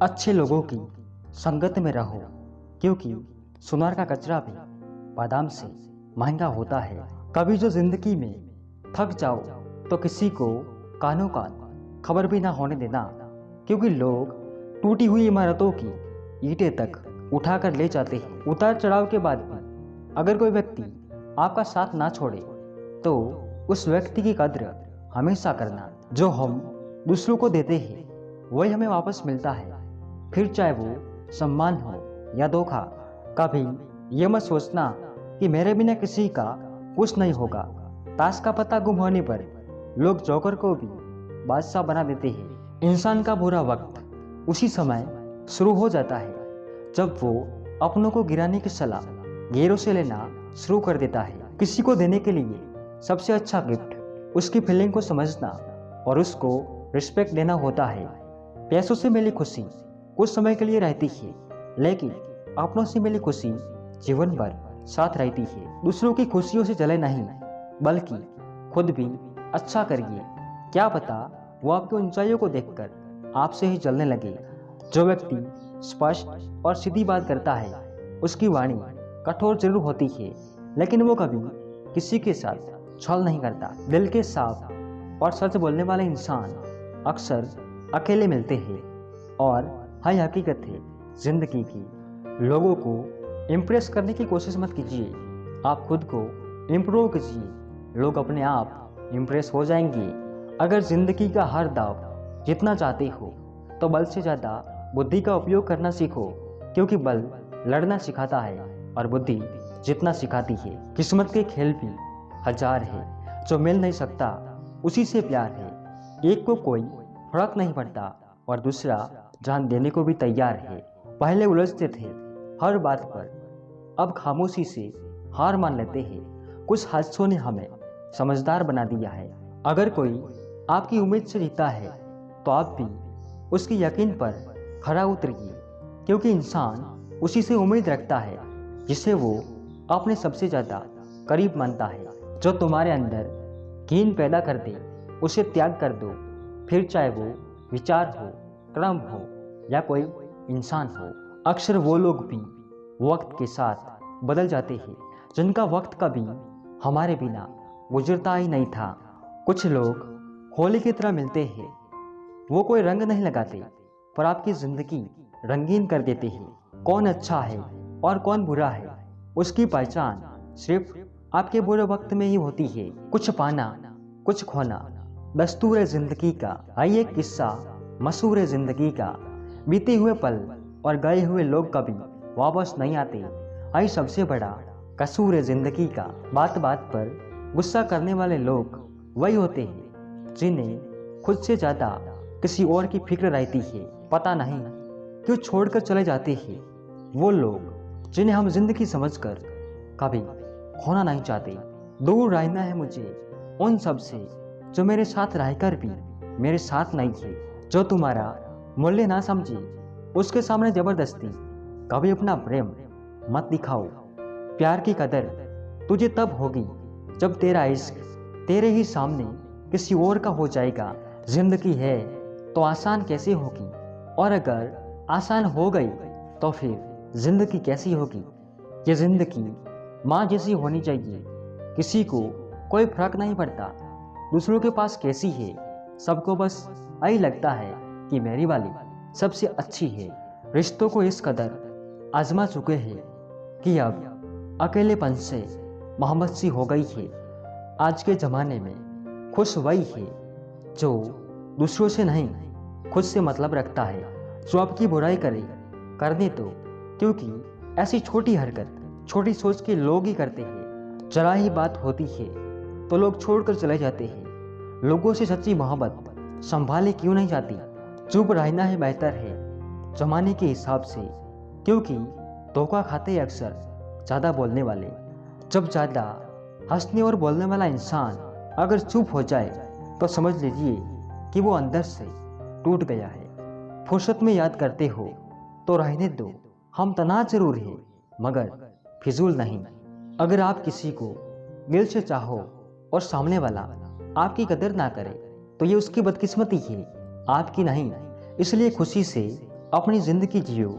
अच्छे लोगों की संगत में रहो, क्योंकि सुनार का कचरा भी बादाम से महंगा होता है। कभी जो जिंदगी में थक जाओ तो किसी को कानों कान खबर भी ना होने देना, क्योंकि लोग टूटी हुई इमारतों की ईंटें तक उठा कर ले जाते हैं। उतार चढ़ाव के बाद भी अगर कोई व्यक्ति आपका साथ ना छोड़े तो उस व्यक्ति की कद्र हमेशा करना। जो हम दूसरों को देते हैं वही हमें वापस मिलता है, फिर चाहे वो सम्मान हो या धोखा। कभी ये मत सोचना कि मेरे बिना किसी का कुछ नहीं होगा। ताश का पत्ता गुम होने पर लोग जोकर को भी बादशाह बना देते हैं। इंसान का बुरा वक्त उसी समय शुरू हो जाता है जब वो अपनों को गिराने की सलाह गैरों से लेना शुरू कर देता है। किसी को देने के लिए सबसे अच्छा गिफ्ट उसकी फीलिंग को समझना और उसको रिस्पेक्ट देना होता है। पैसों से मिली खुशी कुछ समय के लिए रहती है, लेकिन अपनों से मिली खुशी जीवन भर साथ रहती है। दूसरों की खुशियों से जले नहीं, बल्कि खुद भी अच्छा करिए। क्या पता वो आपकी ऊंचाइयों को देखकर आपसे ही जलने लगे। जो व्यक्ति स्पष्ट और सीधी बात करता है उसकी वाणी कठोर जरूर होती है, लेकिन वो कभी किसी के साथ छल नहीं करता। दिल के साफ और सच बोलने वाले इंसान अक्सर अकेले मिलते हैं, और हाई हकीकत है जिंदगी की। लोगों को इम्प्रेस करने की कोशिश मत कीजिए, आप खुद को इम्प्रूव कीजिए। लोग अपने आप इम्प्रेस हो जाएंगे। अगर जिंदगी का हर दाव जीतना चाहते हो तो बल से ज़्यादा बुद्धि का उपयोग करना सीखो, क्योंकि बल लड़ना सिखाता है और बुद्धि जीतना सिखाती है। किस्मत के खेल भी हजार है, जो मिल नहीं सकता उसी से प्यार है। एक को कोई फर्क नहीं पड़ता और दूसरा जान देने को भी तैयार है। पहले उलझते थे हर बात पर, अब खामोशी से हार मान लेते हैं। कुछ हादसों ने हमें समझदार बना दिया है। अगर कोई आपकी उम्मीद से जीता है तो आप भी उसकी यकीन पर खरा उतरिए, क्योंकि इंसान उसी से उम्मीद रखता है जिसे वो अपने सबसे ज़्यादा करीब मानता है। जो तुम्हारे अंदर कीन पैदा कर दे उसे त्याग कर दो, फिर चाहे वो विचार हो, क्रम हो या कोई इंसान हो। अक्सर वो लोग भी वक्त के साथ बदल जाते हैं जिनका वक्त कभी हमारे बिना गुजरता ही नहीं था। कुछ लोग होली की तरह मिलते हैं, वो कोई रंग नहीं लगाते पर आपकी जिंदगी रंगीन कर देते हैं। कौन अच्छा है और कौन बुरा है उसकी पहचान सिर्फ आपके बुरे वक्त में ही होती है। कुछ पाना कुछ खोना दस्तूर है जिंदगी का। आइए किस्सा मशहूर है जिंदगी का। बीते हुए पल और गए हुए लोग कभी वापस नहीं आते। आई सबसे बड़ा कसूर है जिंदगी का। बात बात पर गुस्सा करने वाले लोग वही होते हैं जिन्हें खुद से ज्यादा किसी और की फिक्र रहती है। पता नहीं क्यों छोड़कर चले जाते हैं वो लोग जिन्हें हम जिंदगी समझकर कभी खोना नहीं चाहते। दूर रहना है मुझे उन सब से जो मेरे साथ रहकर भी मेरे साथ नहीं थे। जो तुम्हारा मूल्य ना समझे उसके सामने जबरदस्ती कभी अपना प्रेम मत दिखाओ। प्यार की कदर तुझे तब होगी जब तेरा इश्क तेरे ही सामने किसी और का हो जाएगा। जिंदगी है तो आसान कैसे होगी, और अगर आसान हो गई तो फिर जिंदगी कैसी होगी। ये जिंदगी माँ जैसी होनी चाहिए, किसी को कोई फर्क नहीं पड़ता दूसरों के पास कैसी है। सबको बस यही लगता है कि मेरी वाली सबसे अच्छी है। रिश्तों को इस कदर आजमा चुके हैं कि अब अकेलेपन से मोहब्बत सी हो गई है। आज के ज़माने में खुश वही है जो दूसरों से नहीं खुद से मतलब रखता है। जो आपकी बुराई करे करने दो, क्योंकि ऐसी छोटी हरकत छोटी सोच के लोग ही करते हैं। जरा ही बात होती है तो लोग छोड़कर चले जाते हैं। लोगों से सच्ची मोहब्बत संभाले क्यों नहीं जाती। चुप रहना ही बेहतर है जमाने के हिसाब से, क्योंकि धोखा खाते अक्सर ज़्यादा बोलने वाले। जब ज़्यादा हंसने और बोलने वाला इंसान अगर चुप हो जाए तो समझ लीजिए कि वो अंदर से टूट गया है। फुर्सत में याद करते हो तो रहने दो, हम तनाव जरूर है मगर फिजूल नहीं। अगर आप किसी को दिल से चाहो और सामने वाला आपकी कदर ना करे तो ये उसकी बदकिस्मती है, आपकी नहीं। इसलिए खुशी से अपनी ज़िंदगी जियो।